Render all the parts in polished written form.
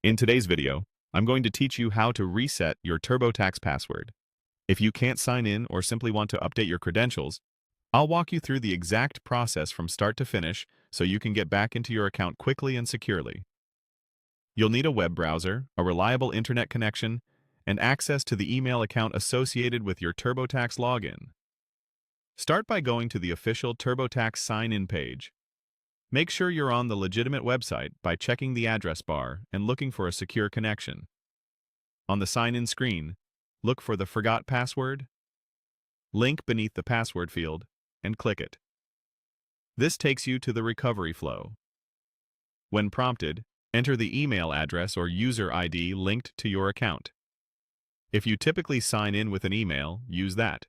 In today's video, I'm going to teach you how to reset your TurboTax password. If you can't sign in or simply want to update your credentials, I'll walk you through the exact process from start to finish so you can get back into your account quickly and securely. You'll need a web browser, a reliable internet connection, and access to the email account associated with your TurboTax login. Start by going to the official TurboTax sign-in page. Make sure you're on the legitimate website by checking the address bar and looking for a secure connection. On the sign-in screen, look for the Forgot Password link beneath the password field and click it. This takes you to the recovery flow. When prompted, enter the email address or user ID linked to your account. If you typically sign in with an email, use that.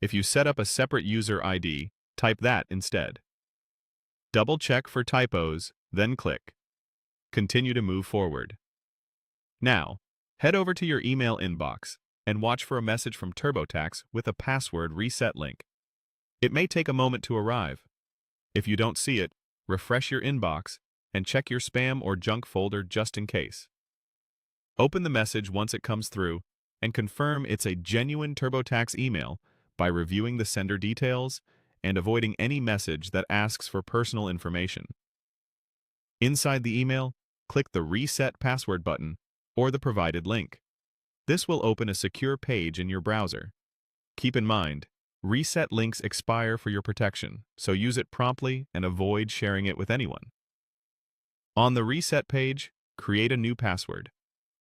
If you set up a separate user ID, type that instead. Double-check for typos, then click. Continue to move forward. Now, head over to your email inbox and watch for a message from TurboTax with a password reset link. It may take a moment to arrive. If you don't see it, refresh your inbox and check your spam or junk folder just in case. Open the message once it comes through and confirm it's a genuine TurboTax email by reviewing the sender details and avoiding any message that asks for personal information. Inside the email, click the Reset Password button or the provided link. This will open a secure page in your browser. Keep in mind, reset links expire for your protection, so use it promptly and avoid sharing it with anyone. On the reset page, create a new password.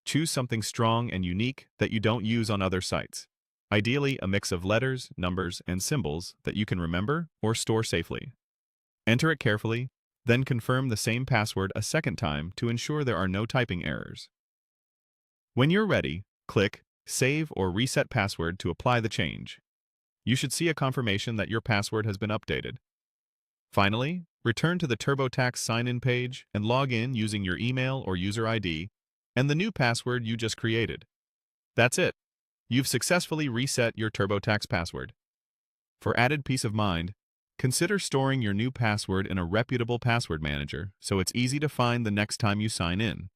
Choose something strong and unique that you don't use on other sites. Ideally, a mix of letters, numbers, and symbols that you can remember or store safely. Enter it carefully, then confirm the same password a second time to ensure there are no typing errors. When you're ready, click Save or Reset Password to apply the change. You should see a confirmation that your password has been updated. Finally, return to the TurboTax sign-in page and log in using your email or user ID and the new password you just created. That's it. You've successfully reset your TurboTax password. For added peace of mind, consider storing your new password in a reputable password manager so it's easy to find the next time you sign in.